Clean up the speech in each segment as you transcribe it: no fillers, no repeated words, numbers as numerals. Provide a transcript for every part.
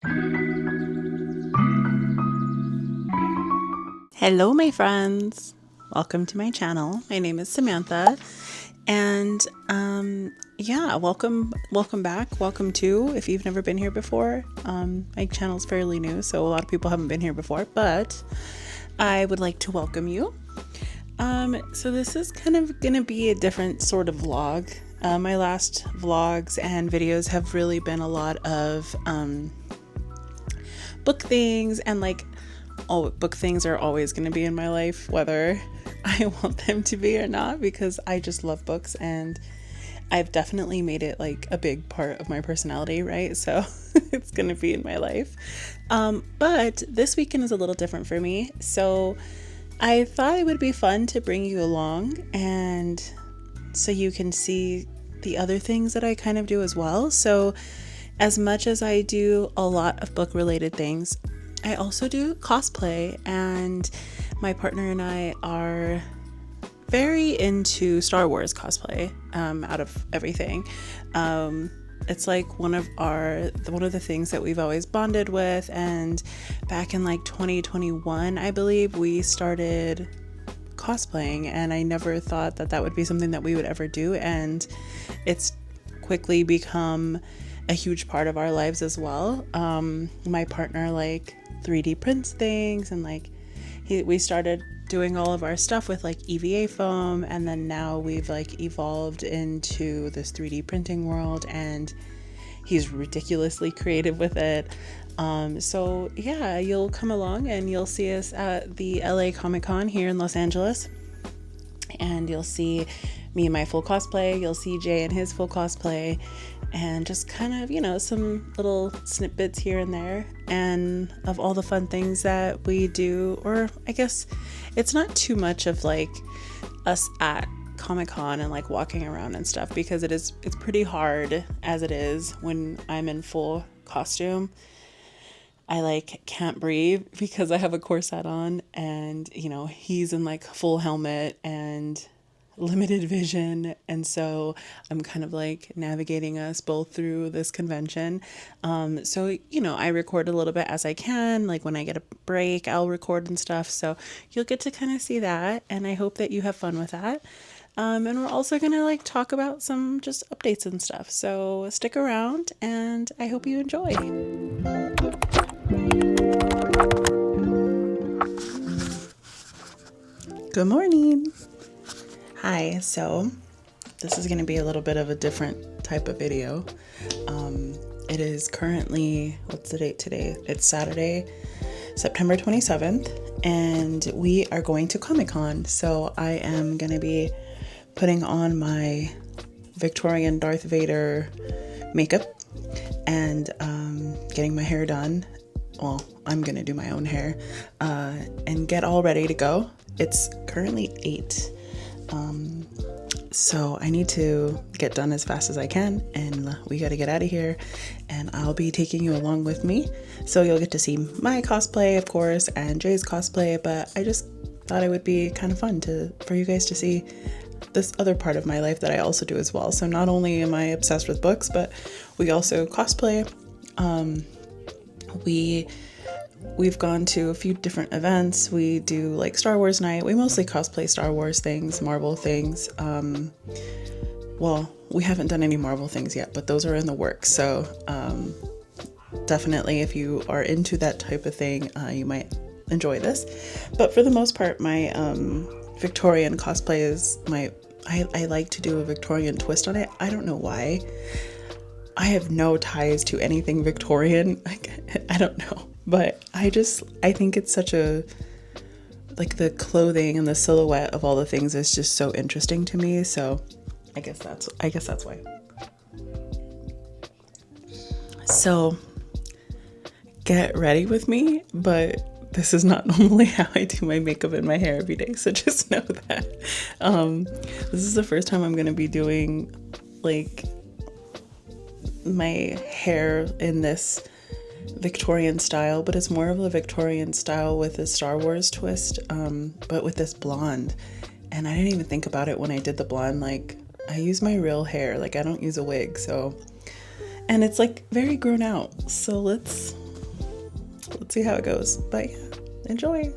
Hello, my friends. Welcome to my channel. My name is Samantha, and welcome back. Welcome to if you've never been here before. My channel's fairly new, so a lot of people haven't been here before, but I would like to welcome you. So this is kind of gonna be a different sort of vlog. My last vlogs and videos have really been a lot of book things, and all book things are always going to be in my life, whether I want them to be or not, because I just love books and I've definitely made it like a big part of my personality, right? So it's going to be in my life. But this weekend is a little different for me. So I thought it would be fun to bring you along, and so you can see the other things that I kind of do as well. So as much as I do a lot of book related things, I also do cosplay, and my partner and I are very into Star Wars cosplay. Out of everything, it's like one of the things that we've always bonded with. And back in 2021, I believe, we started cosplaying, and I never thought that would be something that we would ever do, and it's quickly become a huge part of our lives as well. My partner 3D prints things, and we started doing all of our stuff with EVA foam, and then now we've evolved into this 3D printing world, and he's ridiculously creative with it. So yeah, you'll come along and you'll see us at the LA Comic-Con here in Los Angeles, and you'll see me in my full cosplay, you'll see Jay in his full cosplay, and just kind of, some little snippets here and there, and of all the fun things that we do. Or I guess it's not too much of us at Comic-Con and walking around and stuff, because it's pretty hard as it is when I'm in full costume. I can't breathe because I have a corset on, and he's in full helmet and limited vision, and so I'm kind of navigating us both through this convention. So I record a little bit as I can, when I get a break I'll record and stuff, so you'll get to kind of see that, and I hope that you have fun with that. And we're also gonna talk about some just updates and stuff, so stick around and I hope you enjoy. Good morning. Hi, so this is going to be a little bit of a different type of video. It is currently, what's the date today? It's Saturday, September 27th, and we are going to Comic-Con. So I am going to be putting on my Victorian Darth Vader makeup and getting my hair done. Well, I'm going to do my own hair and get all ready to go. It's currently 8. So I need to get done as fast as I can, and we got to get out of here, and I'll be taking you along with me. So you'll get to see my cosplay, of course, and Jay's cosplay, but I just thought it would be kind of fun for you guys to see this other part of my life that I also do as well. So not only am I obsessed with books, but we also cosplay. We've gone to a few different events. We do Star Wars night. We mostly cosplay Star Wars things, Marvel things. Well, we haven't done any Marvel things yet, but those are in the works. So definitely, if you are into that type of thing, you might enjoy this. But for the most part, my Victorian cosplay is I like to do a Victorian twist on it. I don't know why. I have no ties to anything Victorian. I don't know. But I think it's such a, the clothing and the silhouette of all the things is just so interesting to me. So I guess that's why. So get ready with me, but this is not normally how I do my makeup and my hair every day. So just know that. This is the first time I'm going to be doing my hair in this Victorian style, but it's more of a Victorian style with a Star Wars twist, but with this blonde. And I didn't even think about it when I did the blonde. I use my real hair, I don't use a wig. So, and it's very grown out. So let's let's see how it goes. But yeah, enjoy.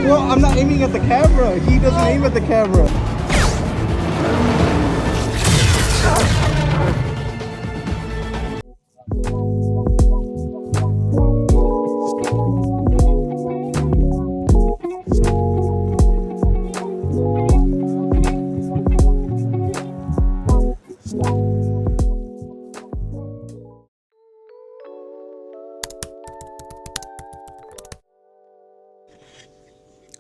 Well, I'm not aiming at the camera. He doesn't aim at the camera.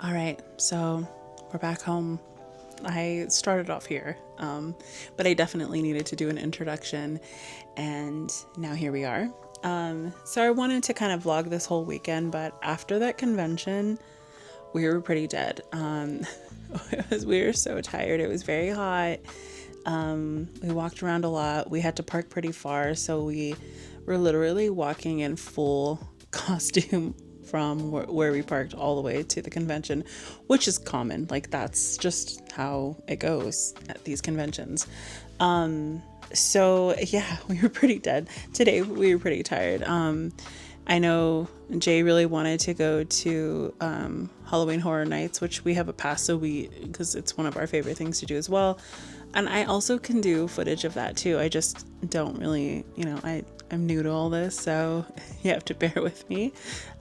All right, so we're back home. I started off here, but I definitely needed to do an introduction, and now here we are. So I wanted to kind of vlog this whole weekend, but after that convention, we were pretty dead. We were so tired. It was very hot. We walked around a lot. We had to park pretty far, so we were literally walking in full costume from where we parked all the way to the convention, which is common. Like, that's just how it goes at these conventions. So yeah, we were pretty dead today. We were pretty tired. I know Jay really wanted to go to Halloween Horror Nights, which we have a pass, so because it's one of our favorite things to do as well. And I also can do footage of that too. I just don't really, I'm new to all this, so you have to bear with me.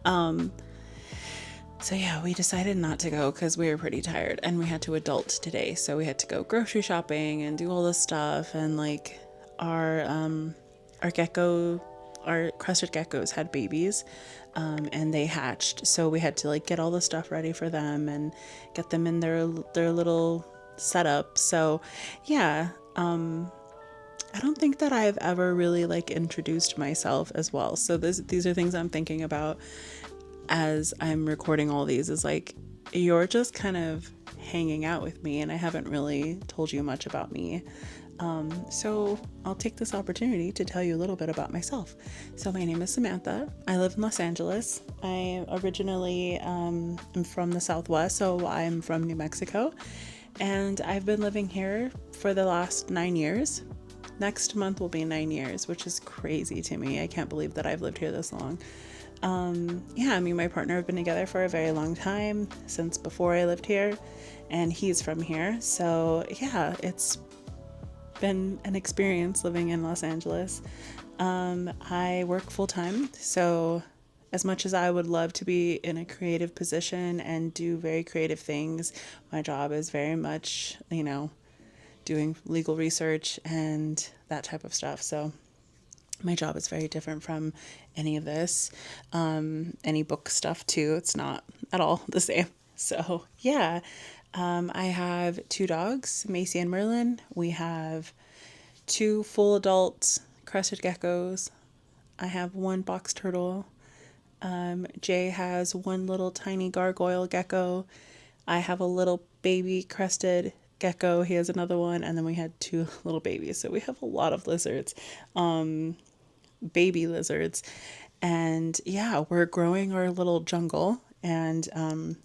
So yeah, we decided not to go because we were pretty tired, and we had to adult today. So we had to go grocery shopping and do all this stuff, and like our crested geckos had babies, and they hatched. So we had to like get all the stuff ready for them and get them in their little setup. So yeah, I don't think that I've ever really like introduced myself as well. So these are things I'm thinking about as I'm recording all these, is like, you're just kind of hanging out with me, and I haven't really told you much about me. So I'll take this opportunity to tell you a little bit about myself. So my name is Samantha. I live in Los Angeles. I originally am from the Southwest, so I'm from New Mexico. And I've been living here for the last 9 years. Next month will be 9 years, which is crazy to me. I can't believe that I've lived here this long. Yeah, me and my partner have been together for a very long time, since before I lived here, and he's from here. So yeah, it's been an experience living in Los Angeles. I work full time, so as much as I would love to be in a creative position and do very creative things, my job is very much, doing legal research and that type of stuff. So my job is very different from any of this, any book stuff too. It's not at all the same. So yeah, I have two dogs, Macy and Merlin. We have two full adult crested geckos. I have one box turtle. Jay has one little tiny gargoyle gecko. I have a little baby crested gecko. He has another one. And then we had two little babies. So we have a lot of lizards, baby lizards. And yeah, we're growing our little jungle. And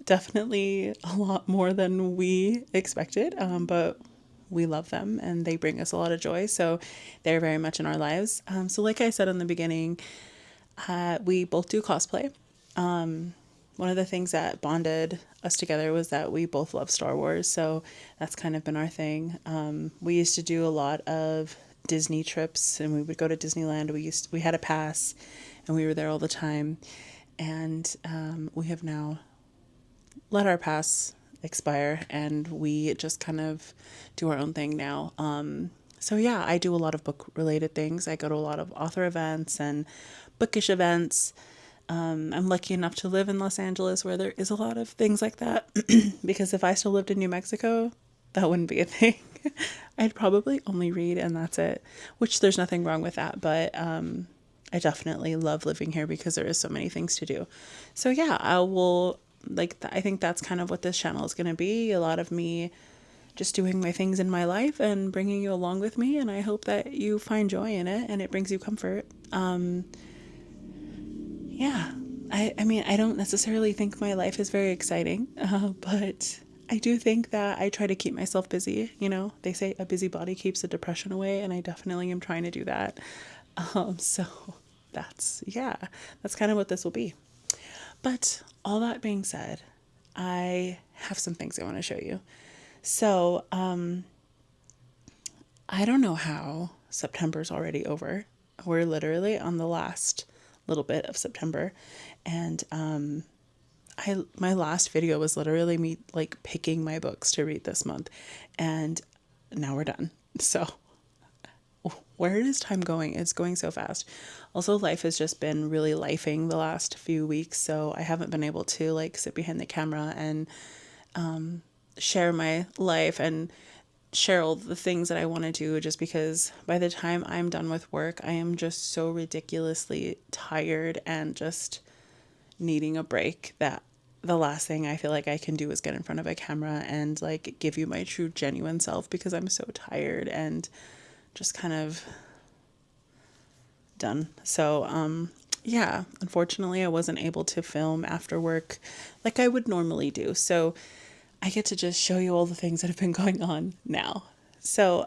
definitely a lot more than we expected. But we love them and they bring us a lot of joy. So they're very much in our lives. So like I said in the beginning, we both do cosplay. One of the things that bonded us together was that we both love Star Wars. So that's kind of been our thing. We used to do a lot of Disney trips and we would go to Disneyland. We had a pass and we were there all the time. And we have now let our pass expire and we just kind of do our own thing now. So yeah, I do a lot of book related things. I go to a lot of author events and bookish events. I'm lucky enough to live in Los Angeles where there is a lot of things like that because if I still lived in New Mexico, that wouldn't be a thing. I'd probably only read and that's it, which there's nothing wrong with that. But I definitely love living here because there is so many things to do. So yeah, I think that's kind of what this channel is going to be. A lot of me just doing my things in my life and bringing you along with me. And I hope that you find joy in it and it brings you comfort. Yeah, I mean, I don't necessarily think my life is very exciting, but I do think that I try to keep myself busy. They say a busy body keeps the depression away, and I definitely am trying to do that. So that's kind of what this will be. But all that being said, I have some things I want to show you. So, I don't know how September's already over. We're literally on the last little bit of September, and my last video was literally me like picking my books to read this month, and now we're done. So where is time going? It's going so fast. Also, life has just been really lifing the last few weeks, so I haven't been able to like sit behind the camera and share my life and share all the things that I want to do, just because by the time I'm done with work, I am just so ridiculously tired and just needing a break that the last thing I feel like I can do is get in front of a camera and like give you my true genuine self, because I'm so tired and just kind of done. So yeah, unfortunately I wasn't able to film after work like I would normally do. So I get to just show you all the things that have been going on now. So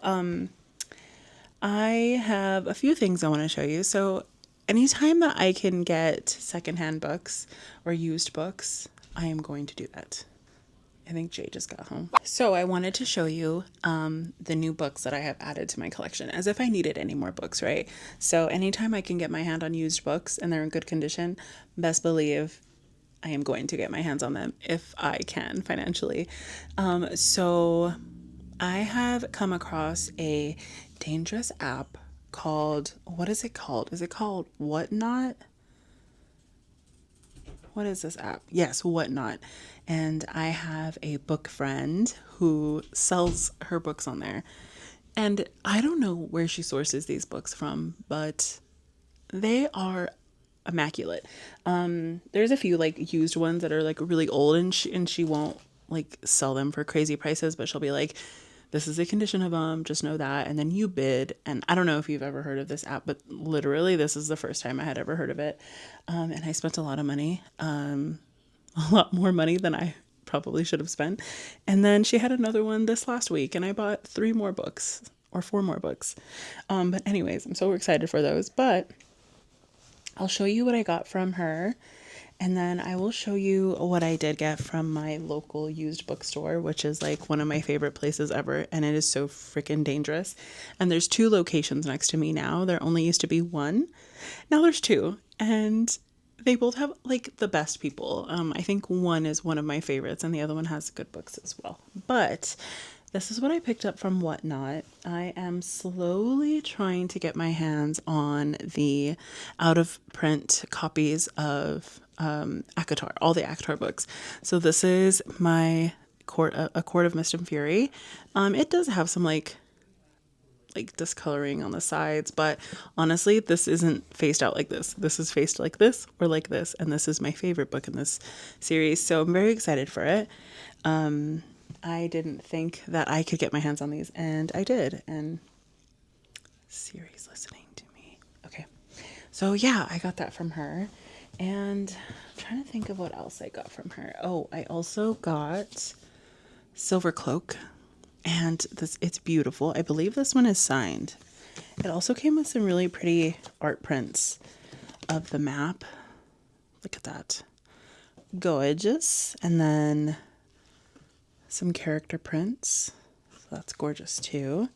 I have a few things I want to show you. So anytime that I can get secondhand books or used books, I am going to do that. I think Jay just got home. So I wanted to show you the new books that I have added to my collection, as if I needed any more books, right? So anytime I can get my hand on used books and they're in good condition, best believe I am going to get my hands on them if I can financially. So I have come across a dangerous app called, what is it called? Is it called Whatnot? What is this app? Yes, Whatnot. And I have a book friend who sells her books on there. And I don't know where she sources these books from, but they are immaculate. There's a few like used ones that are like really old, and she won't like sell them for crazy prices, but she'll be like, This is a condition of them. Just know that. And then you bid. And I don't know if you've ever heard of this app, but literally this is the first time I had ever heard of it. And I spent a lot of money, a lot more money than I probably should have spent. And then she had another one this last week, and I bought 3 more books or 4 more books. But anyways, I'm so excited for those. But I'll show you what I got from her. And then I will show you what I did get from my local used bookstore, which is like one of my favorite places ever. And it is so freaking dangerous. And there's 2 locations next to me now. There only used to be 1. Now there's 2. And they both have like the best people. I think one is one of my favorites and the other one has good books as well. But this is what I picked up from Whatnot. I am slowly trying to get my hands on the out of print copies of ACOTAR, all the ACOTAR books. So this is my A Court of Mist and Fury. It does have some like discoloring on the sides, but honestly, this isn't faced out like this. This is faced like this or like this, and this is my favorite book in this series, so I'm very excited for it. I didn't think that I could get my hands on these, and I did, and Siri's listening to me. Okay, so yeah, I got that from her, and I'm trying to think of what else I got from her. Oh, I also got Silver Cloak, and it's beautiful. I believe this one is signed. It also came with some really pretty art prints of the map. Look at that. Gorgeous. And then some character prints. So that's gorgeous too.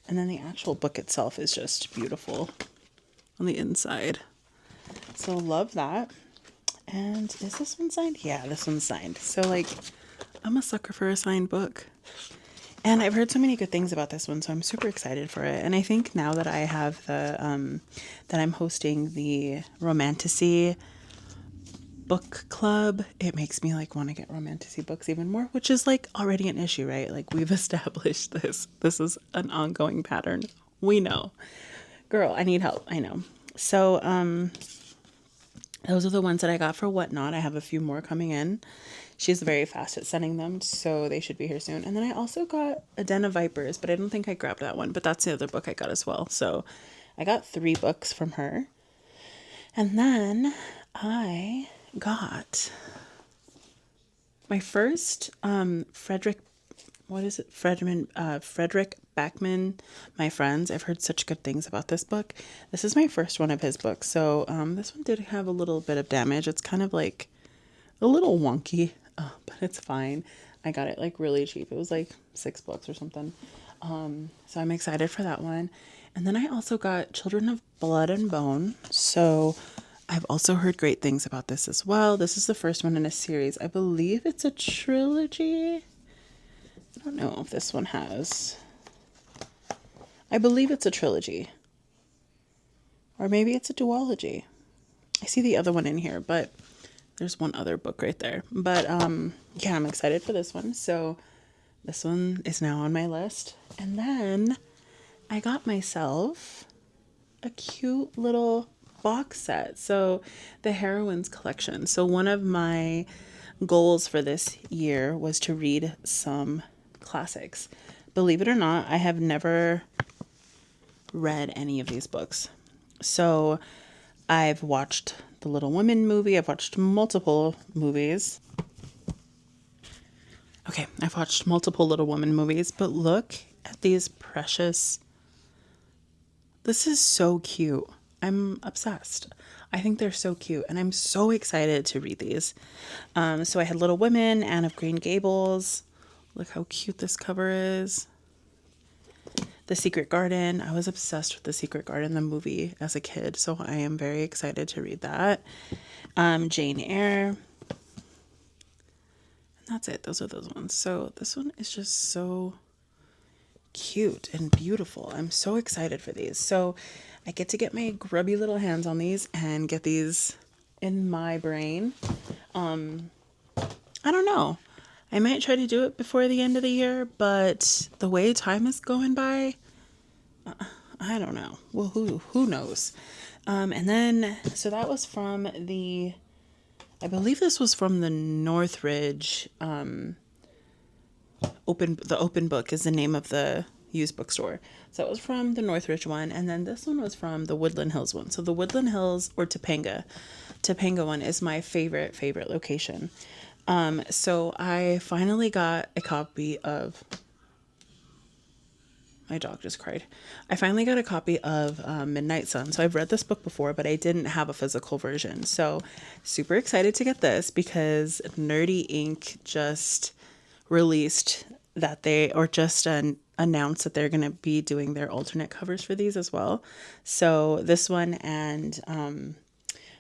And then the actual book itself is just beautiful on the inside. So love that. And is this one signed? Yeah, this one's signed. So like, I'm a sucker for a signed book. And I've heard so many good things about this one, so I'm super excited for it. And I think now that I have that I'm hosting the Romantasy Book Club, it makes me like want to get Romantasy books even more, which is like already an issue, right? Like we've established this. This is an ongoing pattern. We know. Girl, I need help. I know. So, those are the ones that I got for Whatnot. I have a few more coming in. She's very fast at sending them, so they should be here soon. And then I also got A Den of Vipers, but I don't think I grabbed that one. But that's the other book I got as well. So I got 3 books from her. And then I got my first Frederick Backman, My Friends. I've heard such good things about this book. This is my first one of his books. So this one did have a little bit of damage. It's kind of like a little wonky, but it's fine. I got it like really cheap. It was like $6 or something. So I'm excited for that one. And then I also got Children of Blood and Bone. So I've also heard great things about this as well. This is the first one in a series. I believe it's a trilogy. I don't know if this one has. I believe it's a trilogy. Or maybe it's a duology. I see the other one in here, but there's one other book right there. But yeah, I'm excited for this one. So this one is now on my list. And then I got myself a cute little box set. So the Heroines collection. So one of my goals for this year was to read some classics. Believe it or not, I have never read any of these books. So I've watched the Little Women movie. I've watched multiple movies. Okay, I've watched multiple Little Women movies, but look at these precious. This is so cute. I'm obsessed. I think they're so cute, and I'm so excited to read these. So I had Little Women, Anne of Green Gables. Look how cute this cover is. The Secret Garden. I was obsessed with The Secret Garden, the movie, as a kid, so I am very excited to read that. Jane Eyre. And that's it. Those are those ones. So this one is just so cute and beautiful. I'm so excited for these. So I get to get my grubby little hands on these and get these in my brain. I don't know. I might try to do it before the end of the year, but the way time is going by, I don't know. Well, who knows? And then, so that was from I believe this was from the Northridge the Open Book is the name of the used bookstore. So it was from the Northridge one, and then this one was from the Woodland Hills one. So the Woodland Hills or Topanga one is my favorite location. So I finally got a copy of. My dog just cried. I finally got a copy of Midnight Sun. So I've read this book before, but I didn't have a physical version. So super excited to get this because Nerdy Inc. just released that announced that they're going to be doing their alternate covers for these as well. So this one and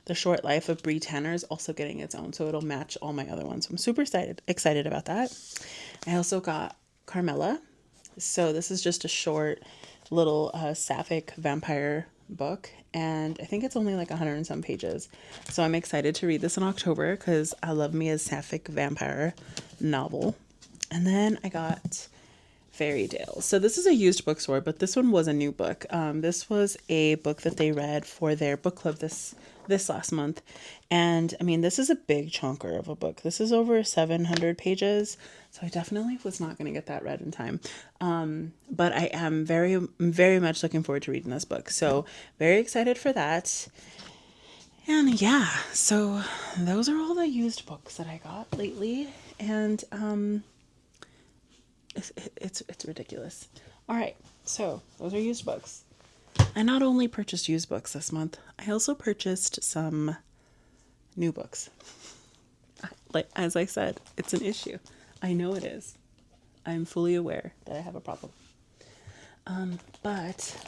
The Short Life of Bree Tanner is also getting its own. So it'll match all my other ones. So I'm super excited about that. I also got Carmela. So this is just a short little sapphic vampire book, and I think it's only like 100 and some pages. So I'm excited to read this in October because I love me a sapphic vampire novel. And then I got Fairy Tale. So this is a used bookstore, but this one was a new book. This was a book that they read for their book club this last month. And I mean, this is a big chunker of a book. This is over 700 pages. So I definitely was not going to get that read in time. But I am very much looking forward to reading this book. So very excited for that. And yeah, so those are all the used books that I got lately. And it's ridiculous. All right, so those are used books. I not only purchased used books this month, I also purchased some new books. Like, as I said, it's an issue. I know it is. I'm fully aware that I have a problem. But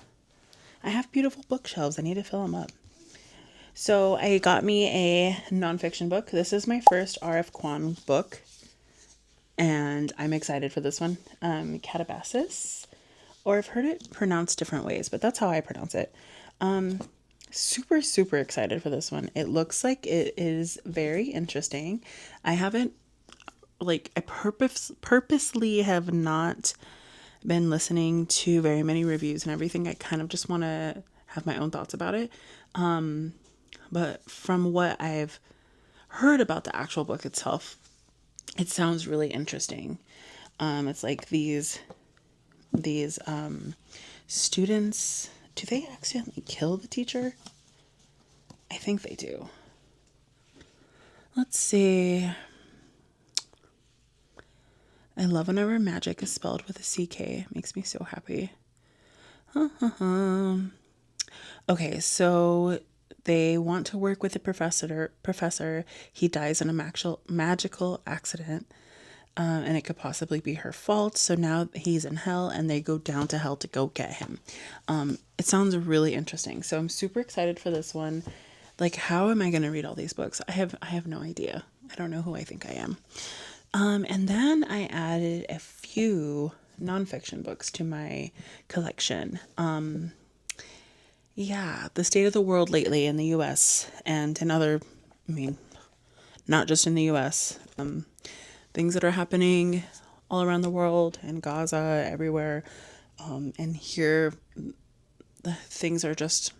I have beautiful bookshelves. I need to fill them up. So I got me a nonfiction book. This is my first R.F. Kuang book, and I'm excited for this one. Catabasis, or I've heard it pronounced different ways, but that's how I pronounce it. Super excited for this one. It looks like it is very interesting. I haven't, like, I purposely have not been listening to very many reviews and everything. I kind of just want to have my own thoughts about it. But from what I've heard about the actual book itself, it sounds really interesting. It's like these students, do they accidentally kill the teacher? I think they do. Let's see. I love whenever magic is spelled with a CK. It makes me so happy. Okay, so they want to work with the professor. He dies in a magical accident. And it could possibly be her fault. So now he's in hell and they go down to hell to go get him. It sounds really interesting. So I'm super excited for this one. Like, how am I going to read all these books? I have no idea. I don't know who I think I am. And then I added a few nonfiction books to my collection. Yeah, the state of the world lately in the US and in other, I mean, not just in the US. Things that are happening all around the world, in Gaza, everywhere. And here, things are just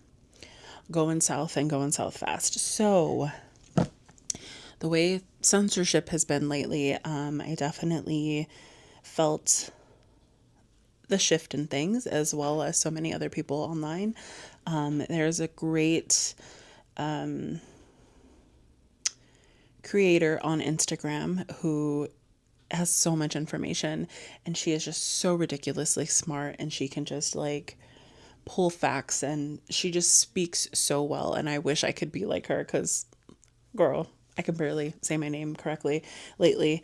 going south fast. So, the way censorship has been lately, I definitely felt the shift in things, as well as so many other people online. There's a great creator on Instagram who has so much information, and she is just so ridiculously smart, and she can just like pull facts, and she just speaks so well, and I wish I could be like her, because girl, I can barely say my name correctly lately.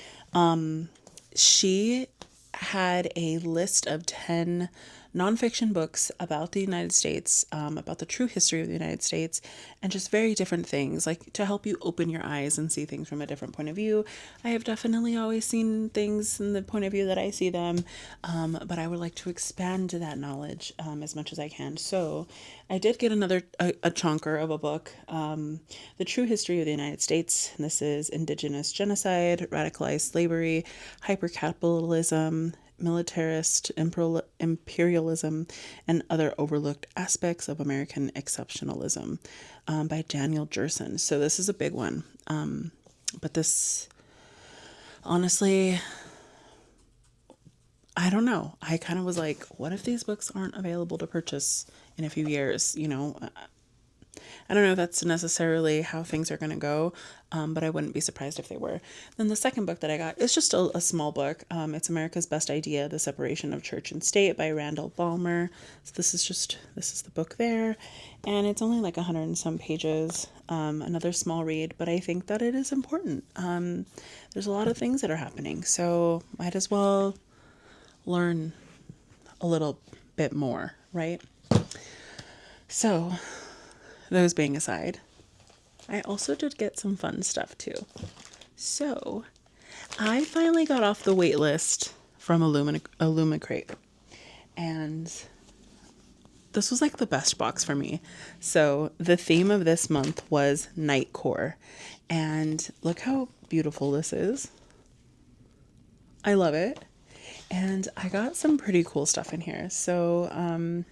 She had a list of 10 nonfiction books about the United States, about the true history of the United States, and just very different things, like to help you open your eyes and see things from a different point of view. I have definitely always seen things in the point of view that I see them, but I would like to expand that knowledge as much as I can. So I did get a chunker of a book, The True History of the United States. And this is Indigenous Genocide, Radicalized Slavery, Hypercapitalism, Militarist Imperialism, and Other Overlooked Aspects of American Exceptionalism, by Daniel Jerson. So this is a big one. But this, honestly, I don't know. I kind of was like, what if these books aren't available to purchase in a few years? I don't know if that's necessarily how things are going to go, but I wouldn't be surprised if they were. Then the second book that I got is just a small book. It's America's Best Idea, The Separation of Church and State by Randall Balmer. So this is the book there. And it's only like 100 and some pages. Another small read, but I think that it is important. There's a lot of things that are happening, so might as well learn a little bit more, right? So, those being aside, I also did get some fun stuff too. So, I finally got off the wait list from Illumicrate, and this was like the best box for me. So, the theme of this month was Nightcore, and look how beautiful this is. I love it. And I got some pretty cool stuff in here. So, I'm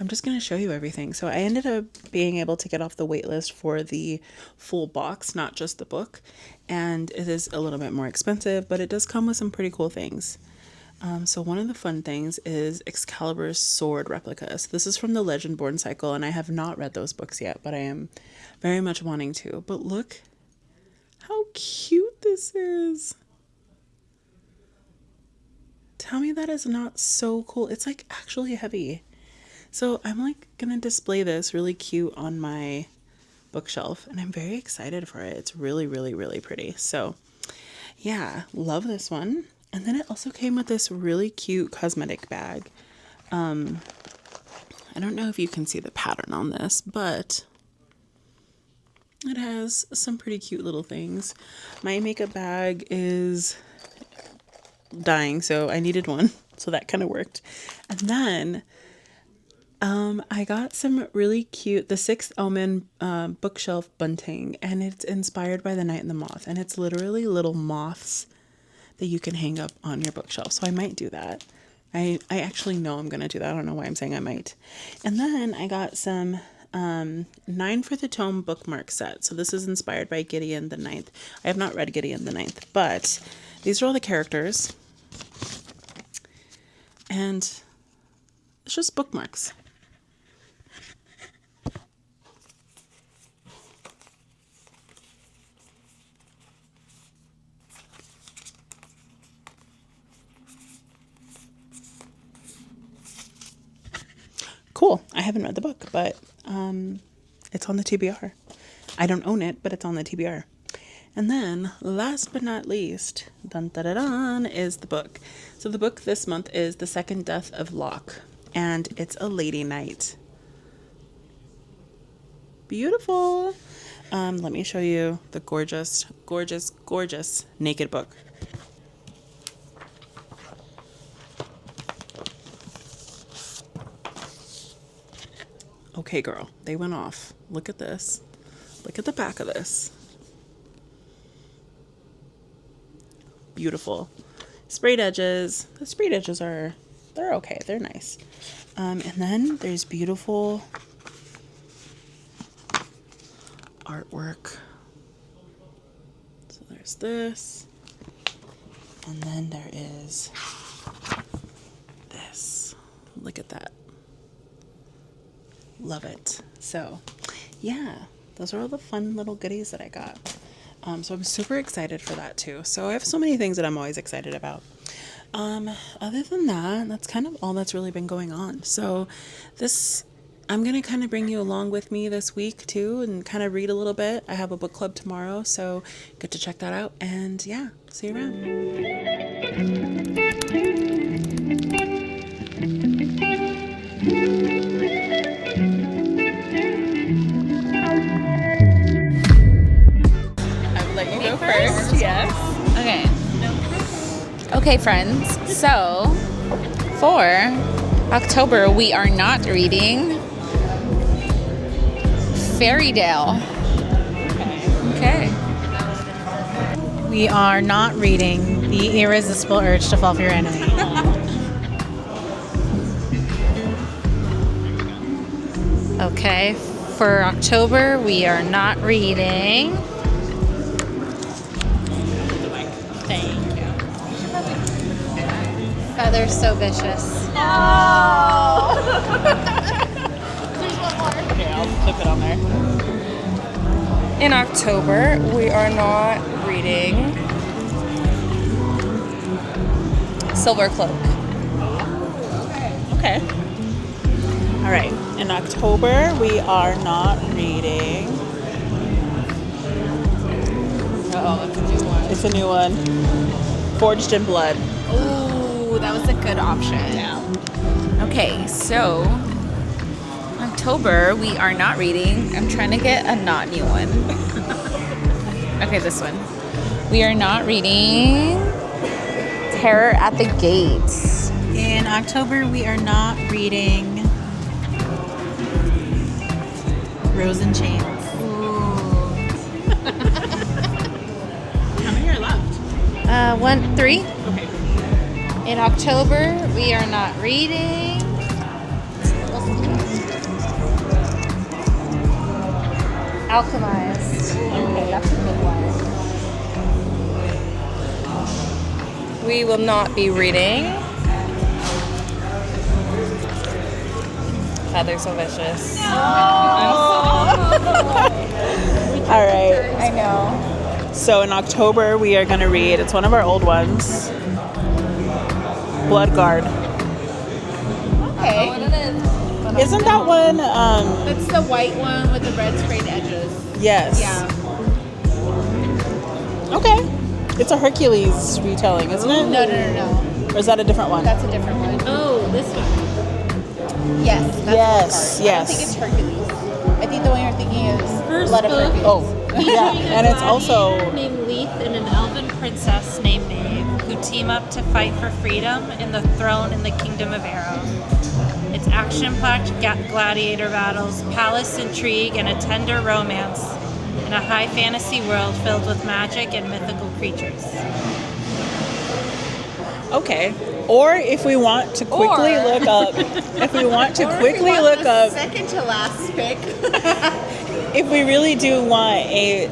just going to show you everything. So I ended up being able to get off the wait list for the full box, not just the book. And it is a little bit more expensive, but it does come with some pretty cool things. So one of the fun things is Excalibur's sword replica. So this is from the Legendborn cycle, and I have not read those books yet, but I am very much wanting to. But look how cute this is. Tell me that is not so cool. It's like actually heavy. So I'm like gonna display this really cute on my bookshelf, and I'm very excited for it. It's really, really, really pretty. So yeah, love this one. And then it also came with this really cute cosmetic bag. I don't know if you can see the pattern on this, but it has some pretty cute little things. My makeup bag is dying, so I needed one, so that kind of worked. And then I got some really cute, the Sixth Omen bookshelf bunting, and it's inspired by The Night and the Moth, and it's literally little moths that you can hang up on your bookshelf. So I might do that. I actually know I'm gonna do that. I don't know why I'm saying I might. And then I got some 9 for the Tome bookmark set. So this is inspired by Gideon the Ninth. I have not read Gideon the Ninth, but these are all the characters. And it's just bookmarks. Cool. I haven't read the book, but it's on the TBR. I don't own it, but it's on the TBR. And then, last but not least, dun dun dun dun, is the book. So the book this month is The Second Death of Locke, and it's a lady knight. Beautiful. Let me show you the gorgeous, gorgeous, gorgeous naked book. Okay, girl, they went off. Look at this. Look at the back of this. Beautiful. Sprayed edges. The sprayed edges they're okay. They're nice. And then there's beautiful artwork. So there's this. And then there is this. Look at that. Love it. So, yeah, those are all the fun little goodies that I got. So I'm super excited for that too. So I have so many things that I'm always excited about. Other than that, that's kind of all that's really been going on. So I'm going to kind of bring you along with me this week too and kind of read a little bit. I have a book club tomorrow, so get to check that out. And yeah, see you around. First, yes. Okay, friends. So, for October, we are not reading Fairytale. Okay. We are not reading The Irresistible Urge to Fall for Your Enemy. Okay. For October, we are not reading. Feathers So Vicious. Okay, I'll flip it on there. In October, we are not reading Silver Cloak. Okay. All right. In October, we are not reading. Oh, it's a new one. It's a new one. Forged in Blood. Ooh, that was a good option. Yeah. Okay, so October we are not reading. I'm trying to get a not new one. Okay, this one. We are not reading Terror at the Gates. In October, we are not reading Rose and Chains. How many are left? 3. Okay. In October, we are not reading. Alchemized. Okay, that's a good one. We will not be reading Feathers So Vicious. All right. I know. So in October, we are going to read, it's one of our old ones, Blood Guard. Okay. Isn't that one, That's the white one with the red sprayed edges. yes. Yeah. Okay. It's a Hercules retelling, isn't it? No. Or is that a different one? That's a different one. Oh, this one. Yes. That's Yes, I don't think it's Hercules. I think the one you're thinking is Blood of book. Hercules. Oh, yeah. And it's also, named Leith and an elven princess named Maeve who team up to fight for freedom and the throne in the kingdom of Arrow. It's action-packed gladiator battles, palace intrigue, and a tender romance in a high fantasy world filled with magic and mythical creatures. okay. Or if we want to quickly Or- look up, Second to last pick. if we really do want a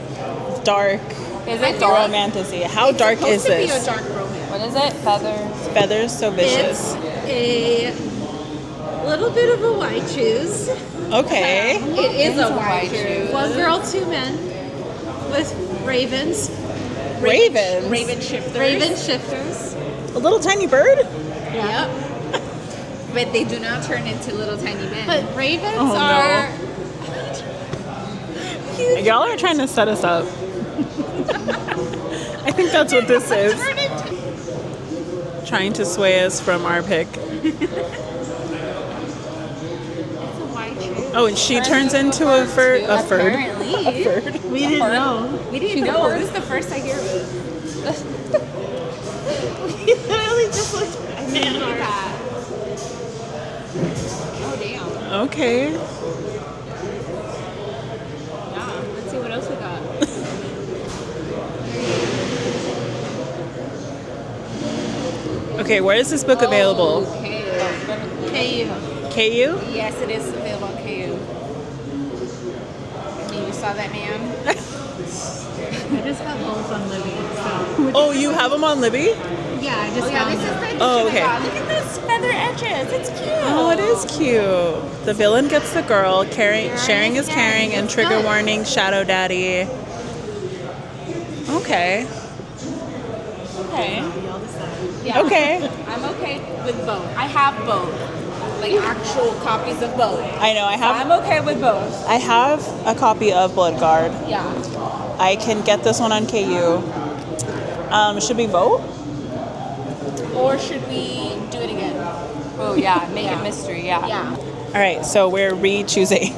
dark Is it dark? romantasy, how dark is Supposed to be this? a dark romance. What is it? Feathers. Feathers So Vicious. A little bit of a white choose. Okay. It is a white shoe. One girl, 2 men with ravens. Ravens. Raven shifters. Raven shifters. A little tiny bird? Yep. But they do not turn into little tiny men. But ravens Oh, no. are Y'all are trying to set us up. I think that's what this is. Trying to sway us from our pick. Oh, and she turns into a fur. A fur. Apparently. we didn't know. We didn't know. This is the first I hear of it. We literally just looked at man art. Oh, damn. Okay. Yeah. Let's see what else we got. Okay, where is this book available? Okay. KU. KU? Yes, it is available on KU. You saw that, man? I just got both on Libby. So. Oh, you have them on Libby? Yeah, I just Yeah, found this is them. the Oh, edition I okay. got. Look at those feather edges. It's cute. Oh, it is cute. The villain gets the girl. Sharing is caring, and trigger warning, shadow daddy. Okay. Okay. Y'all decide. Yeah. Okay. I'm okay with both. I have both. Like actual copies of both. I know. I'm okay with both. I have a copy of Blood Guard. Yeah. I can get this one on KU. Should we vote? Or should we do it again? Oh yeah, make Yeah. it mystery. Yeah. Yeah. All right. So we're re-choosing.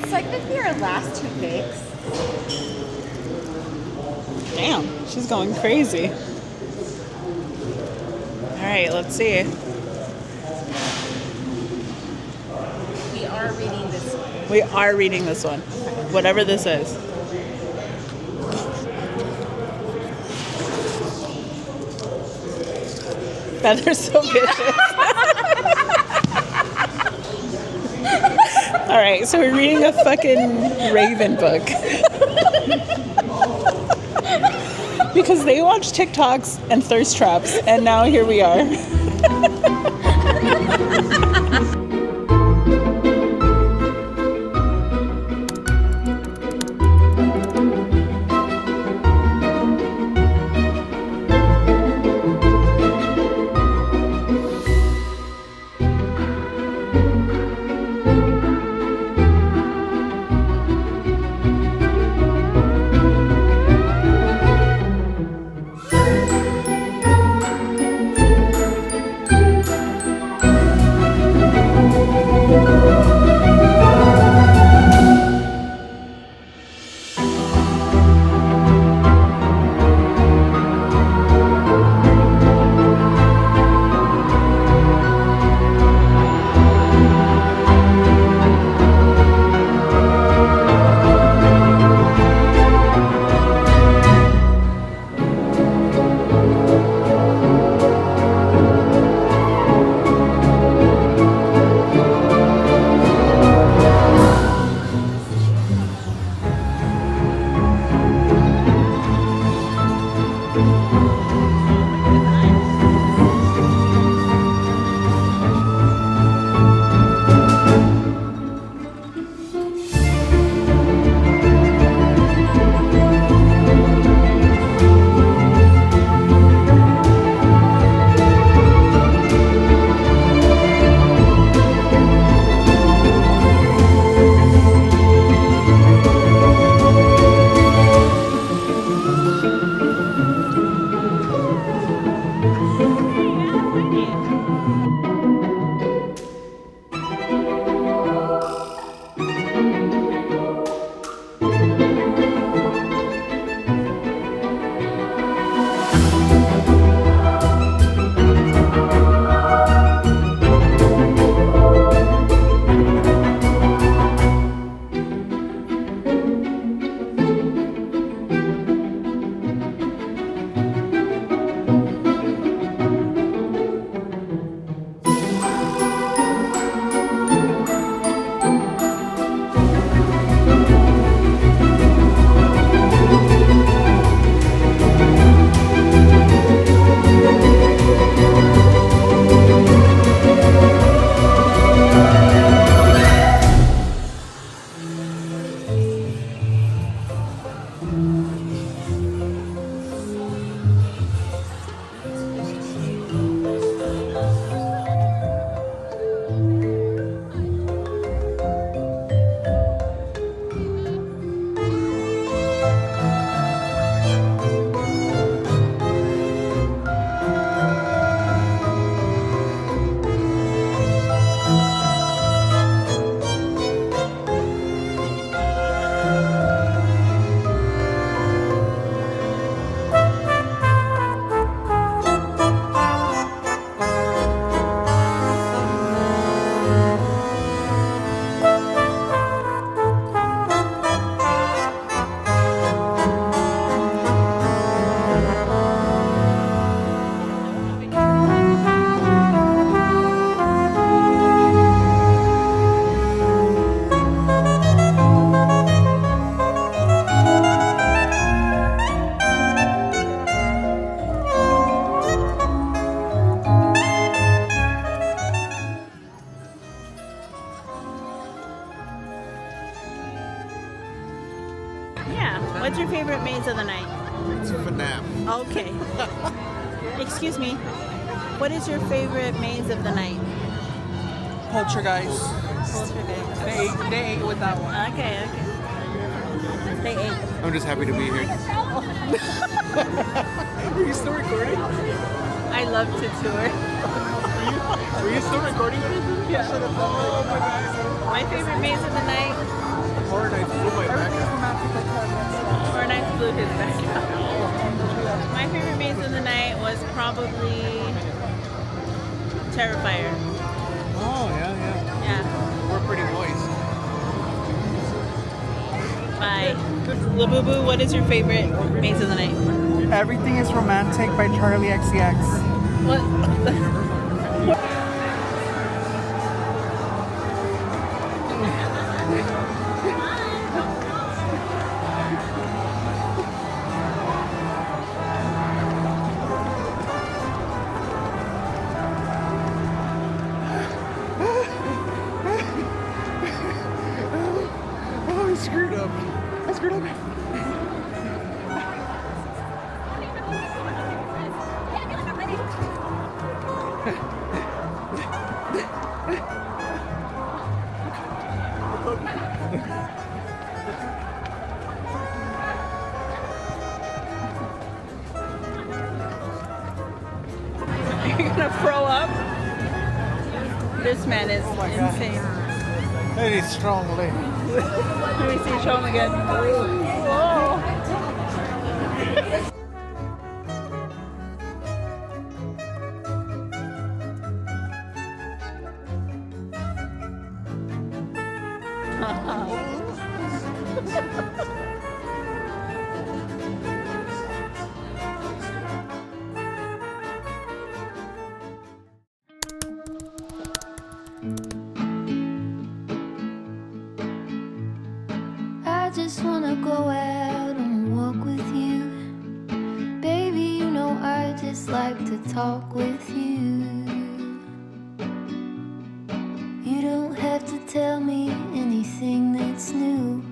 It's like maybe our last 2 picks. Damn, she's going crazy. All right. Let's see. We are reading this one. We are reading this one, whatever this is. Feathers So Vicious. All right, so we're reading a fucking Raven book. Because they watch TikToks and thirst traps, and now here we are. What's your favorite maze of the night? It's FNAF. Okay. Excuse me. What is your favorite maze of the night? Poltergeist. Poltergeist. They ate with that one. Okay. They ate. I'm just happy to be here. Are you still recording? I love to tour. Were you still recording? Yeah. Oh my God. My favorite maze of the night. Horror Nights blew my back out. Horror Nights blew his back out. My favorite maze of the night was probably Terrifier. Oh, yeah. Yeah. We're pretty moist. Bye. Labubu, what is your favorite maze of the night? Everything is Romantic by Charlie XCX. What? screwed up. I screwed up. You're gonna throw up? This man is insane. Very strongly. Let me see, show him again. Whoa. I just wanna go out and walk with you. Baby, you know I just like to talk with you. You don't have to tell me anything that's new.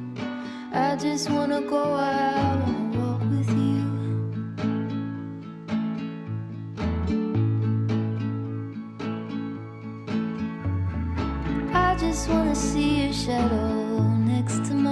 I just wanna go out and walk with you. I just wanna see your shadow next to me.